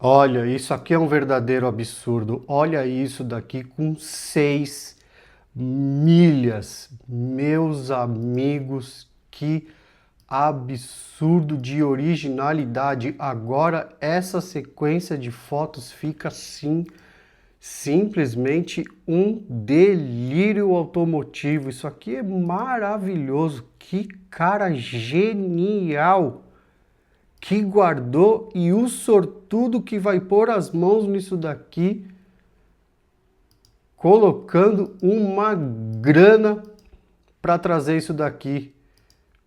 Olha, isso aqui é um verdadeiro absurdo. Olha isso daqui com 6 milhas. Meus amigos, que absurdo de originalidade. Agora essa sequência de fotos fica assim, simplesmente um delírio automotivo. Isso aqui é maravilhoso. Que cara genial! Que guardou, e o sortudo que vai pôr as mãos nisso daqui, colocando uma grana para trazer isso daqui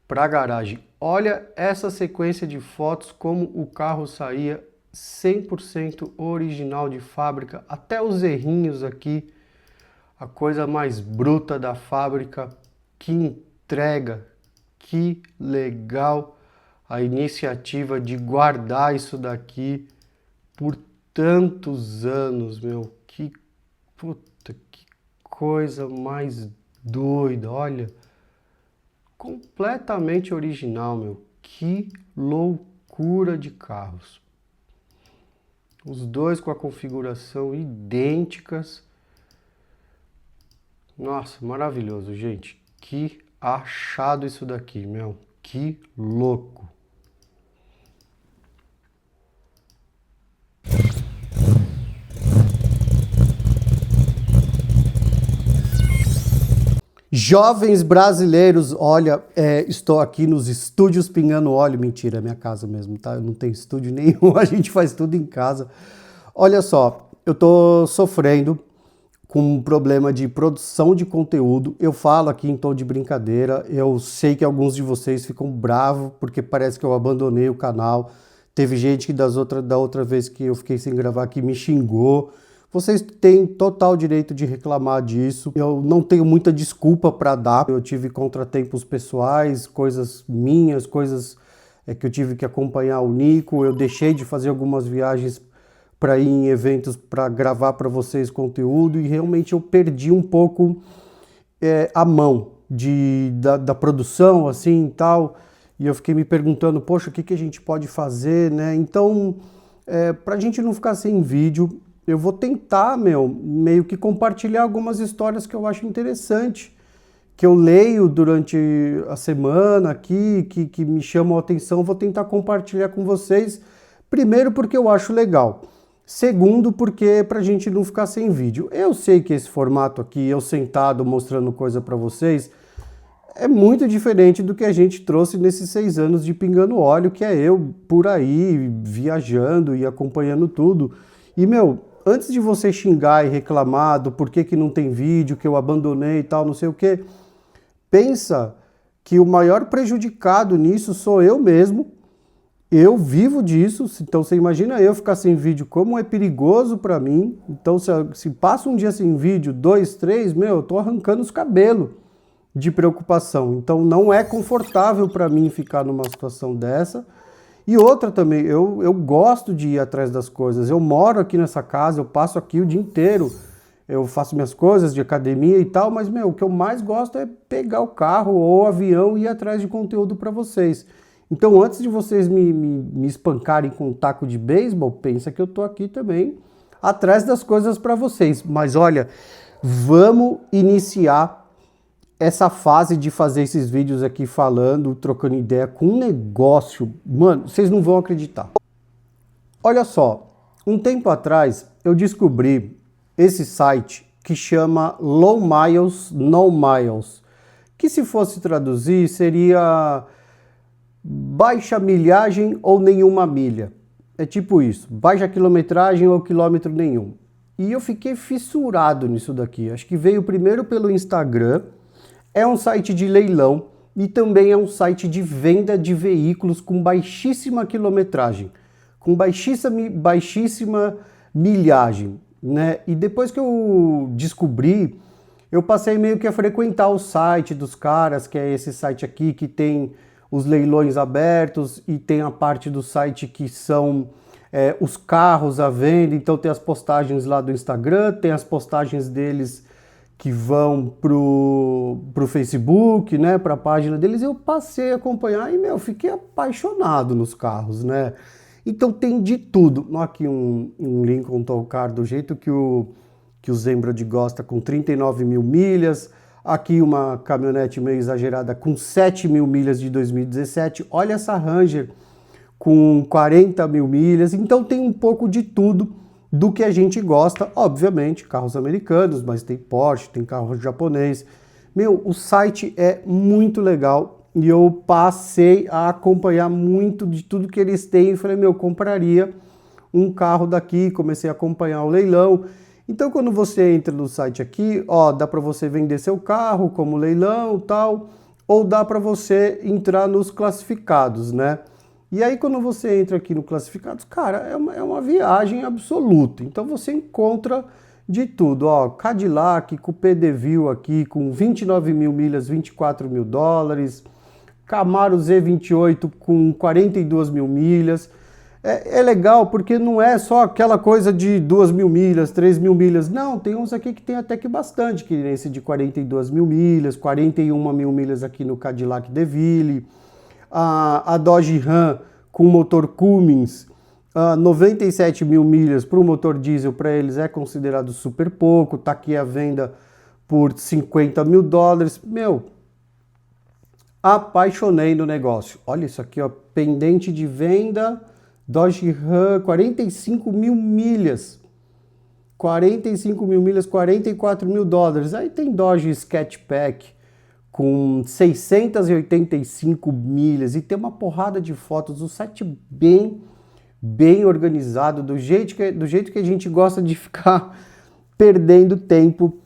para a garagem. Olha essa sequência de fotos, como o carro saía 100% original de fábrica, até os errinhos aqui, a coisa mais bruta da fábrica. Que entrega, que legal a iniciativa de guardar isso daqui por tantos anos, meu. Que puta, que coisa mais doida, olha. Completamente original, meu. Que loucura de carros. Os dois com a configuração idênticas. Nossa, maravilhoso, gente. Que achado isso daqui, meu. Que louco. Jovens brasileiros, olha, estou aqui nos estúdios Pingando Óleo. Mentira, é minha casa mesmo, tá? Eu não tenho estúdio nenhum, a gente faz tudo em casa. Olha só, eu tô sofrendo com um problema de produção de conteúdo. Eu falo aqui em tom de brincadeira, eu sei que alguns de vocês ficam bravos porque parece que eu abandonei o canal. Teve gente que da outra vez que eu fiquei sem gravar que me xingou. Vocês têm total direito de reclamar disso. Eu não tenho muita desculpa para dar. Eu tive contratempos pessoais, coisas minhas, coisas que eu tive que acompanhar o Nico. Eu deixei de fazer algumas viagens para ir em eventos para gravar para vocês conteúdo, e realmente eu perdi um pouco a mão da produção, assim, e tal. E eu fiquei me perguntando, poxa, o que, que a gente pode fazer, né? Então, para a gente não ficar sem vídeo, eu vou tentar, meio que compartilhar algumas histórias que eu acho interessante, que eu leio durante a semana aqui, que me chamam a atenção. Vou tentar compartilhar com vocês. Primeiro, porque eu acho legal. Segundo, porque pra gente não ficar sem vídeo. Eu sei que esse formato aqui, eu sentado mostrando coisa para vocês, é muito diferente do que a gente trouxe nesses 6 anos de Pingando Óleo, que é eu por aí, viajando e acompanhando tudo. E, antes de você xingar e reclamar do porquê que não tem vídeo, que eu abandonei e tal, não sei o quê, pensa que o maior prejudicado nisso sou eu mesmo. Eu vivo disso, então você imagina eu ficar sem vídeo, como é perigoso para mim. Então se passa um dia sem vídeo, 2, 3, eu tô arrancando os cabelos de preocupação. Então não é confortável para mim ficar numa situação dessa. E outra também, eu gosto de ir atrás das coisas. Eu moro aqui nessa casa, eu passo aqui o dia inteiro, eu faço minhas coisas de academia e tal, mas o que eu mais gosto é pegar o carro ou o avião e ir atrás de conteúdo para vocês. Então, antes de vocês me espancarem com um taco de beisebol, pensa que eu tô aqui também atrás das coisas para vocês. Mas olha, vamos iniciar essa fase de fazer esses vídeos aqui falando, trocando ideia com um negócio. Mano, vocês não vão acreditar. Olha só, um tempo atrás eu descobri esse site que chama Low Miles, No Miles, que se fosse traduzir seria baixa milhagem ou nenhuma milha. É tipo isso, baixa quilometragem ou quilômetro nenhum. E eu fiquei fissurado nisso daqui. Acho que veio primeiro pelo Instagram. É um site de leilão e também é um site de venda de veículos com baixíssima quilometragem, com baixíssima milhagem, né? E depois que eu descobri, eu passei meio que a frequentar o site dos caras, que é esse site aqui que tem os leilões abertos e tem a parte do site que são os carros à venda. Então tem as postagens lá do Instagram, tem as postagens deles que vão pro Facebook, né, para a página deles. Eu passei a acompanhar e, fiquei apaixonado nos carros, né? Então tem de tudo. Aqui um Lincoln Town Car do jeito que o Zembrod gosta, com 39 mil milhas. Aqui uma caminhonete meio exagerada com 7 mil milhas de 2017. Olha essa Ranger com 40 mil milhas. Então tem um pouco de tudo do que a gente gosta. Obviamente, carros americanos, mas tem Porsche, tem carro japonês. Meu, o site é muito legal e eu passei a acompanhar muito de tudo que eles têm. E falei, meu, compraria um carro daqui. Comecei a acompanhar o leilão. Então, quando você entra no site aqui, ó, dá para você vender seu carro como leilão e tal, ou dá para você entrar nos classificados, né? E aí, quando você entra aqui no classificados, cara, é uma viagem absoluta. Então, você encontra de tudo, ó, Cadillac, Coupé DeVille aqui com 29 mil milhas, 24 mil dólares, Camaro Z28 com 42 mil milhas. É legal porque não é só aquela coisa de 2 mil milhas, 3 mil milhas. Não, tem uns aqui que tem até que bastante, que nem esse de 42 mil milhas, 41 mil milhas aqui no Cadillac DeVille. A Dodge Ram com motor Cummins, 97 mil milhas para o motor diesel, para eles é considerado super pouco. Tá aqui a venda por 50 mil dólares. Meu, apaixonei no negócio. Olha isso aqui, ó, pendente de venda... Dodge Ram, 45 mil milhas, 45 mil milhas, 44 mil dólares. Aí tem Dodge Sketchback com 685 milhas e tem uma porrada de fotos. O site bem organizado, do jeito que a gente gosta de ficar perdendo tempo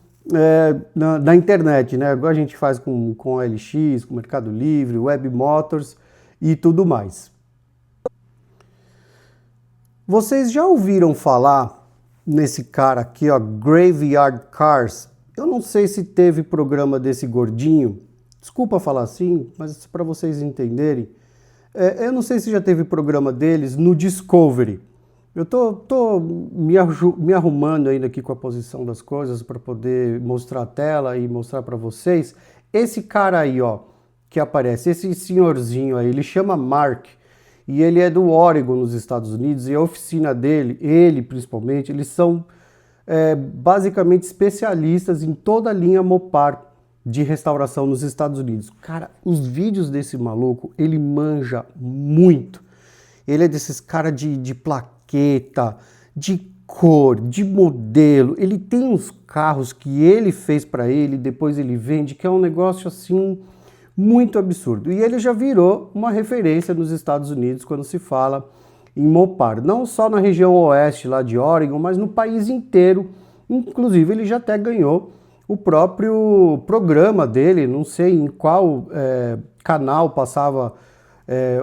na internet, né? Agora a gente faz com OLX, com Mercado Livre, Web Motors e tudo mais. Vocês já ouviram falar nesse cara aqui, ó, Graveyard Cars? Eu não sei se teve programa desse gordinho, desculpa falar assim, mas para vocês entenderem. Eu não sei se já teve programa deles no Discovery. Eu tô me arrumando ainda aqui com a posição das coisas para poder mostrar a tela e mostrar para vocês. Esse cara aí, ó, que aparece, esse senhorzinho aí, ele chama Mark. E ele é do Oregon, nos Estados Unidos, e a oficina dele, ele principalmente, eles são basicamente especialistas em toda a linha Mopar de restauração nos Estados Unidos. Cara, os vídeos desse maluco, ele manja muito. Ele é desses caras de plaqueta, de cor, de modelo. Ele tem uns carros que ele fez para ele, depois ele vende, que é um negócio assim... muito absurdo. E ele já virou uma referência nos Estados Unidos quando se fala em Mopar. Não só na região oeste lá de Oregon, mas no país inteiro. Inclusive ele já até ganhou o próprio programa dele, não sei em qual canal passava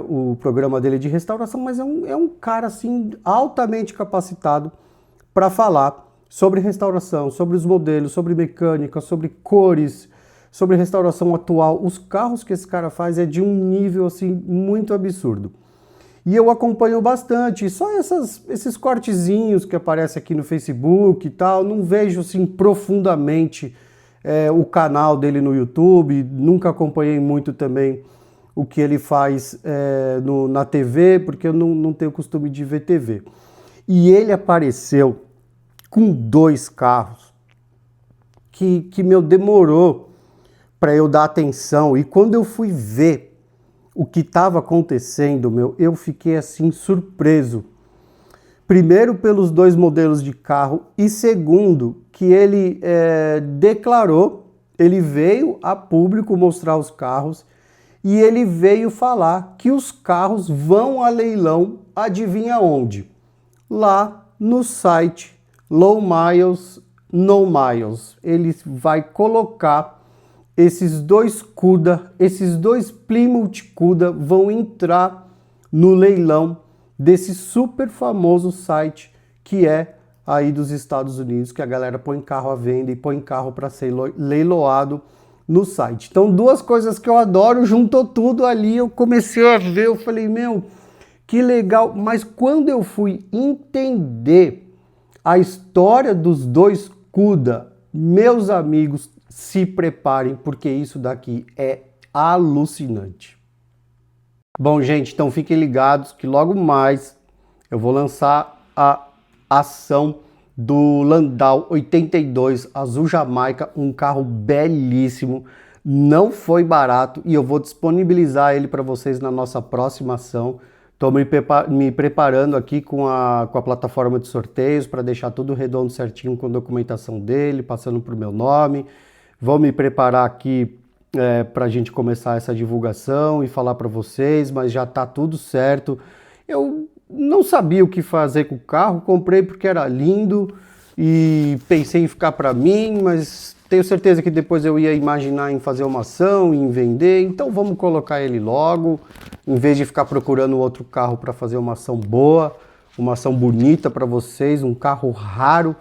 o programa dele de restauração, mas é um cara assim altamente capacitado para falar sobre restauração, sobre os modelos, sobre mecânica, sobre cores, sobre restauração atual. Os carros que esse cara faz é de um nível assim muito absurdo. E eu acompanho bastante, só esses cortezinhos que aparecem aqui no Facebook e tal, não vejo assim profundamente o canal dele no YouTube, nunca acompanhei muito também o que ele faz na TV, porque eu não tenho costume de ver TV. E ele apareceu com 2 carros que meu, demorou para eu dar atenção, e quando eu fui ver o que estava acontecendo, meu, eu fiquei assim surpreso. Primeiro pelos 2 modelos de carro e segundo que ele declarou, ele veio a público mostrar os carros e ele veio falar que os carros vão a leilão, adivinha onde? Lá no site Low Miles, No Miles. Ele vai colocar esses 2 CUDA, esses 2 Plymouth CUDA vão entrar no leilão desse super famoso site que é aí dos Estados Unidos, que a galera põe carro à venda e põe carro para ser leiloado no site. Então, 2 coisas que eu adoro, juntou tudo ali, eu comecei a ver, eu falei, meu, que legal. Mas quando eu fui entender a história dos 2 CUDA, meus amigos, se preparem, porque isso daqui é alucinante. Bom, gente, então fiquem ligados que logo mais eu vou lançar a ação do Landau 82 azul Jamaica, um carro belíssimo, não foi barato e eu vou disponibilizar ele para vocês na nossa próxima ação. Estou me preparando aqui com a plataforma de sorteios para deixar tudo redondo certinho com a documentação dele, passando para o meu nome. Vou me preparar aqui para a gente começar essa divulgação e falar para vocês, mas já está tudo certo. Eu não sabia o que fazer com o carro, comprei porque era lindo e pensei em ficar para mim, mas tenho certeza que depois eu ia imaginar em fazer uma ação, em vender, então vamos colocar ele logo, em vez de ficar procurando outro carro para fazer uma ação boa, uma ação bonita para vocês, um carro raro,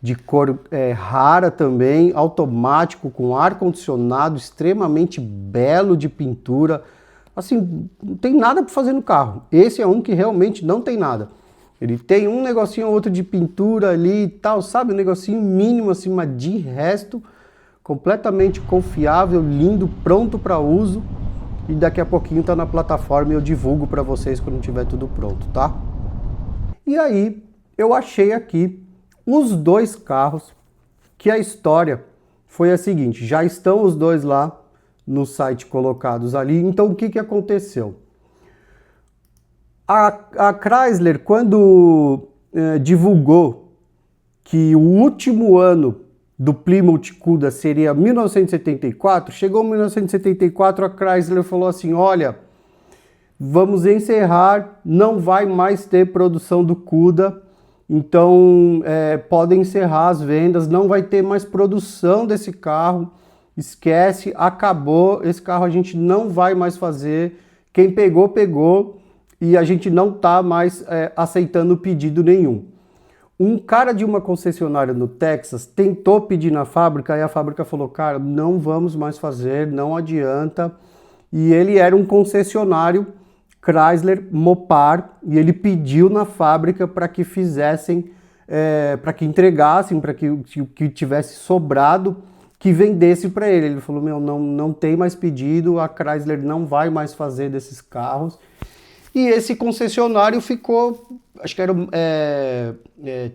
de cor rara também, automático, com ar-condicionado, extremamente belo de pintura. Assim, não tem nada para fazer no carro. Esse é um que realmente não tem nada. Ele tem um negocinho ou outro de pintura ali e tal, sabe? Um negocinho mínimo assim, mas de resto, completamente confiável, lindo, pronto para uso. E daqui a pouquinho tá na plataforma e eu divulgo para vocês quando tiver tudo pronto, tá? E aí, eu achei aqui os dois carros que a história foi a seguinte, já estão os dois lá no site colocados ali. Então o que aconteceu? A Chrysler, quando divulgou que o último ano do Plymouth Cuda seria 1974, chegou 1974, a Chrysler falou assim, olha, vamos encerrar, não vai mais ter produção do Cuda, então podem encerrar as vendas, não vai ter mais produção desse carro, esquece, acabou, esse carro a gente não vai mais fazer, quem pegou, pegou, e a gente não está mais aceitando pedido nenhum. Um cara de uma concessionária no Texas tentou pedir na fábrica, e a fábrica falou, cara, não vamos mais fazer, não adianta, e ele era um concessionário Chrysler Mopar, e ele pediu na fábrica para que fizessem, para que entregassem, para que o que tivesse sobrado, que vendesse para ele. Ele falou, meu, não tem mais pedido, a Chrysler não vai mais fazer desses carros. E esse concessionário ficou, acho que era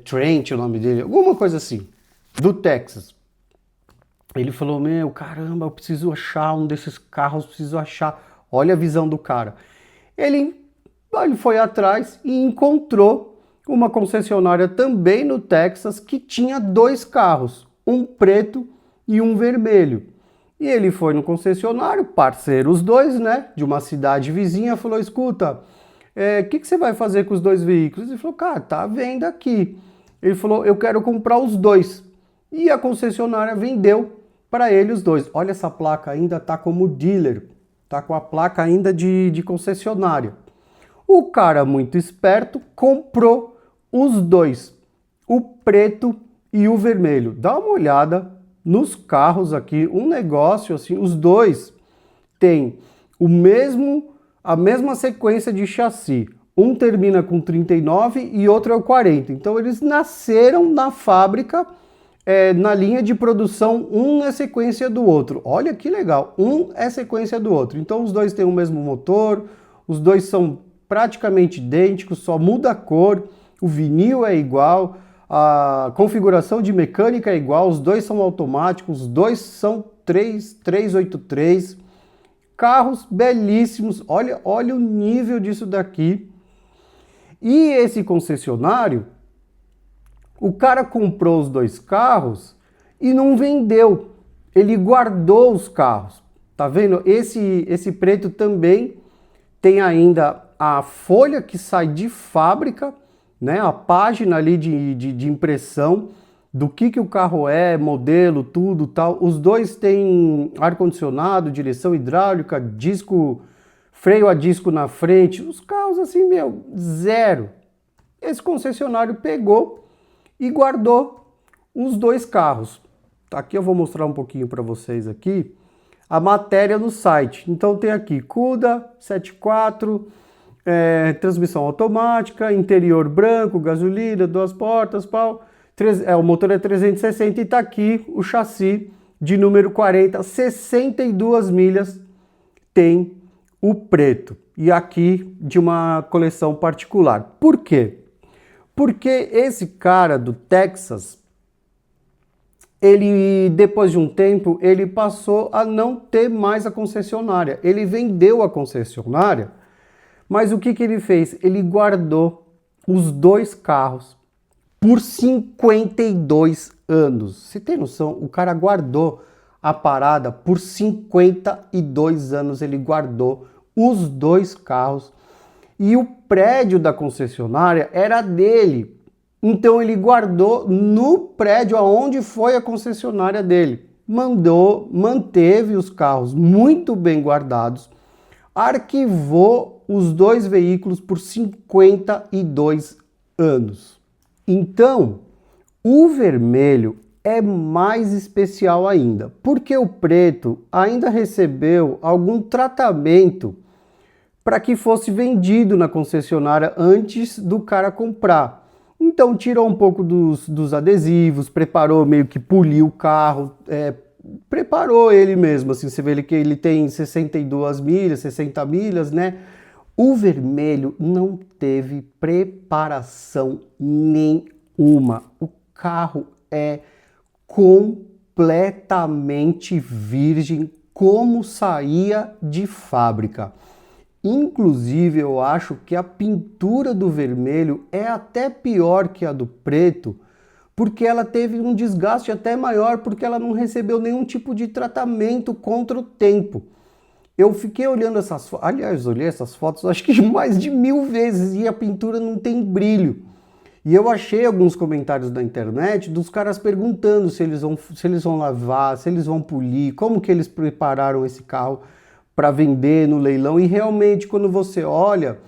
Trent o nome dele, alguma coisa assim, do Texas. Ele falou, meu, caramba, eu preciso achar um desses carros, preciso achar. Olha a visão do cara. Ele foi atrás e encontrou uma concessionária também no Texas que tinha dois carros, um preto e um vermelho. E ele foi no concessionário, parceiro os dois, né, de uma cidade vizinha, falou, escuta, o que você vai fazer com os dois veículos? Ele falou, cara, tá à venda aqui. Ele falou, eu quero comprar os dois. E a concessionária vendeu para ele os dois. Olha, essa placa ainda tá como dealer, tá com a placa ainda de concessionária. O cara muito esperto comprou os dois, o preto e o vermelho. Dá uma olhada nos carros aqui, um negócio assim, os dois têm a mesma sequência de chassi. Um termina com 39 e outro é o 40. Então eles nasceram na fábrica, na linha de produção, um é sequência do outro. Olha que legal, um é sequência do outro. Então os dois têm o mesmo motor, os dois são praticamente idênticos, só muda a cor, o vinil é igual, a configuração de mecânica é igual, os dois são automáticos, os dois são 383, carros belíssimos, olha o nível disso daqui. E esse concessionário, o cara comprou os dois carros e não vendeu, ele guardou os carros, tá vendo? Esse preto também tem ainda a folha que sai de fábrica, né, a página ali de impressão do que o carro é, modelo, tudo tal. Os dois têm ar-condicionado, direção hidráulica, disco, freio a disco na frente. Os carros assim, meu, zero. Esse concessionário pegou e guardou os dois carros. Aqui eu vou mostrar um pouquinho para vocês aqui a matéria no site. Então tem aqui Cuda 74, transmissão automática, interior branco, gasolina, duas portas, pau. O motor é 360 e está aqui o chassi de número 40, 62 milhas tem o preto. e aqui de uma coleção particular. Por quê? Porque esse cara do Texas, ele, depois de um tempo, ele passou a não ter mais a concessionária. Ele vendeu a concessionária, mas o que que ele fez? Ele guardou os dois carros por 52 anos. Você tem noção? O cara guardou a parada por 52 anos. Ele guardou os dois carros e o prédio da concessionária era dele. Então ele guardou no prédio aonde foi a concessionária dele. Manteve os carros muito bem guardados, arquivou os dois veículos por 52 anos. Então, o vermelho é mais especial ainda, porque o preto ainda recebeu algum tratamento para que fosse vendido na concessionária antes do cara comprar. Então tirou um pouco dos adesivos, preparou, meio que poliu o carro, preparou ele mesmo, assim, você vê que ele tem 62 milhas, 60 milhas, né? O vermelho não teve preparação nenhuma. O carro é completamente virgem, como saía de fábrica. Inclusive, eu acho que a pintura do vermelho é até pior que a do preto, porque ela teve um desgaste até maior, porque ela não recebeu nenhum tipo de tratamento contra o tempo. Eu fiquei olhando essas fotos, aliás, olhei essas fotos acho que mais de 1000 vezes e a pintura não tem brilho. E eu achei alguns comentários na internet dos caras perguntando se eles vão lavar, se eles vão polir, como que eles prepararam esse carro para vender no leilão. E realmente, quando você olha,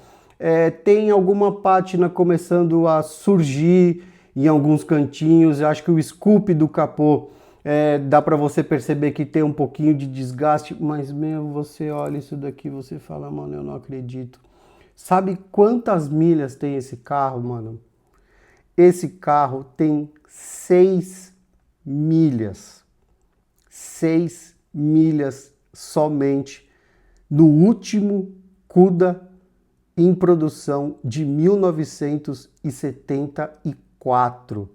tem alguma pátina começando a surgir em alguns cantinhos. Eu acho que o scoop do capô dá para você perceber que tem um pouquinho de desgaste, mas mesmo você olha isso daqui, você fala, mano, eu não acredito. Sabe quantas milhas tem esse carro, mano? Esse carro tem 6 milhas. 6 milhas somente no último Cuda em produção de 1974.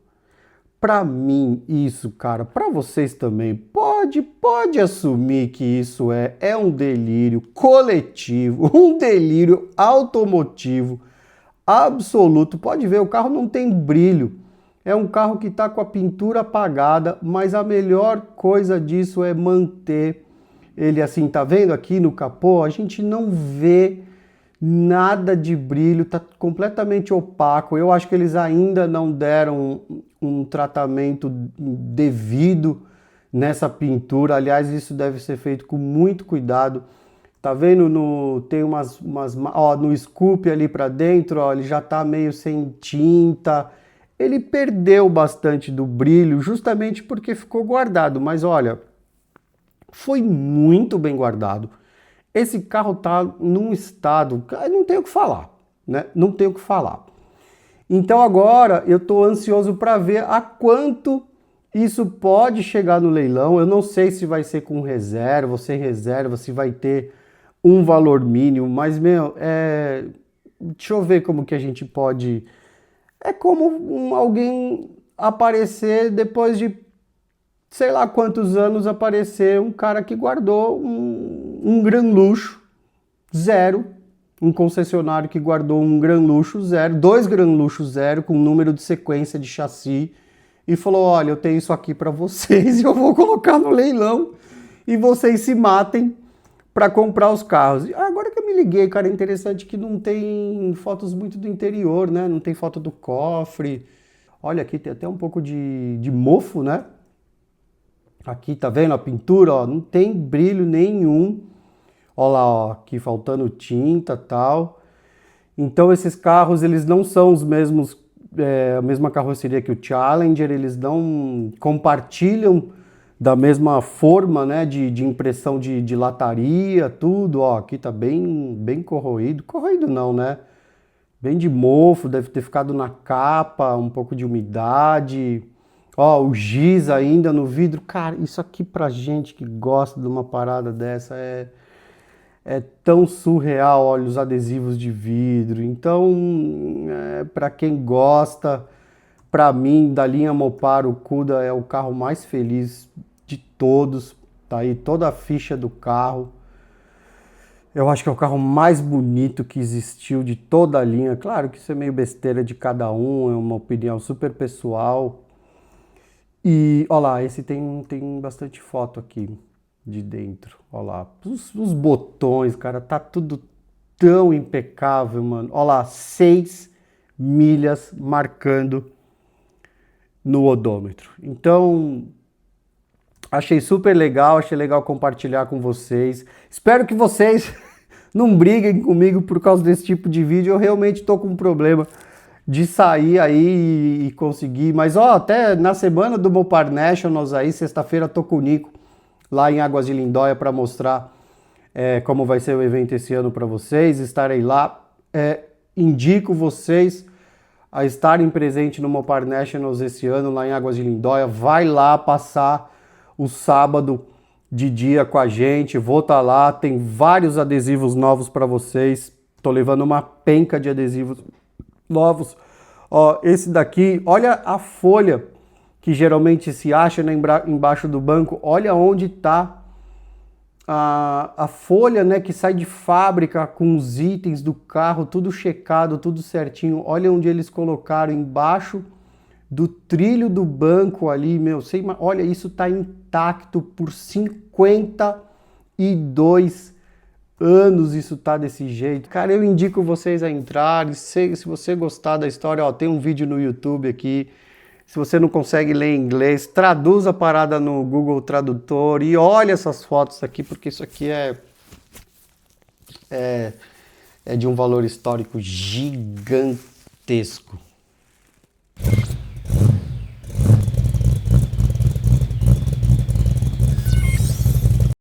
Para mim, isso, cara, para vocês também, pode assumir que isso é um delírio coletivo, um delírio automotivo absoluto. Pode ver, o carro não tem brilho. É um carro que está com a pintura apagada, mas a melhor coisa disso é manter ele assim. Tá vendo aqui no capô? A gente não vê nada de brilho, tá completamente opaco. Eu acho que eles ainda não deram um tratamento devido nessa pintura. Aliás, isso deve ser feito com muito cuidado. Tá vendo? Tem ó, no scoop ali para dentro, ó, ele já tá meio sem tinta. Ele perdeu bastante do brilho, justamente porque ficou guardado. Mas olha, foi muito bem guardado. Esse carro tá num estado, não tem o que falar, né? Não tem o que falar. Então agora eu tô ansioso para ver a quanto isso pode chegar no leilão. Eu não sei se vai ser com reserva ou sem reserva, se vai ter um valor mínimo, mas, meu, deixa eu ver como que a gente pode... É como alguém aparecer depois de, sei lá quantos anos, aparecer um cara que guardou um gran luxo, zero, um concessionário que guardou um gran luxo, zero, 2 gran luxos, zero, com número de sequência de chassi, e falou, olha, eu tenho isso aqui para vocês e eu vou colocar no leilão e vocês se matem para comprar os carros. Agora que eu me liguei, cara, é interessante que não tem fotos muito do interior, né? Não tem foto do cofre. Olha, aqui tem até um pouco de mofo, né? Aqui, tá vendo a pintura, ó? Não tem brilho nenhum. Olha lá, ó, aqui faltando tinta e tal. Então esses carros, eles não são os mesmos, a mesma carroceria que o Challenger, eles não compartilham da mesma forma, né, de impressão de lataria, tudo, ó, aqui tá bem corroído, corroído não, né, bem de mofo, deve ter ficado na capa, um pouco de umidade, ó, o giz ainda no vidro. Cara, isso aqui pra gente que gosta de uma parada dessa é tão surreal, olha, os adesivos de vidro. Então, para quem gosta, para mim, da linha Mopar, o Cuda é o carro mais feliz de todos. Tá aí toda a ficha do carro. Eu acho que é o carro mais bonito que existiu de toda a linha. Claro que isso é meio besteira de cada um, é uma opinião super pessoal. E, olha lá, esse tem bastante foto aqui de dentro. Olha lá, os botões, cara, tá tudo tão impecável, mano. Olha lá, 6 milhas marcando no odômetro. Então, achei super legal, achei legal compartilhar com vocês. Espero que vocês não briguem comigo por causa desse tipo de vídeo. Eu realmente tô com um problema de sair aí e conseguir. Mas ó, até na semana do Mopar Nationals aí, sexta-feira, tô com o Nico lá em Águas de Lindóia para mostrar como vai ser o evento esse ano para vocês. Estarei lá. Indico vocês a estarem presentes no Mopar Nationals esse ano lá em Águas de Lindóia. Vai lá passar o sábado de dia com a gente. Vou estar lá. Tem vários adesivos novos para vocês. Tô levando uma penca de adesivos novos. Ó, esse daqui, olha a folha que geralmente se acha embaixo do banco. Olha onde está a folha, né, que sai de fábrica com os itens do carro, tudo checado, tudo certinho. Olha onde eles colocaram embaixo do trilho do banco ali, meu. Olha, isso tá intacto por 52 anos, isso tá desse jeito. Cara, eu indico vocês a entrarem. Se você gostar da história, ó, tem um vídeo no YouTube aqui. Se você não consegue ler inglês, traduz a parada no Google Tradutor e olha essas fotos aqui, porque isso aqui é de um valor histórico gigantesco.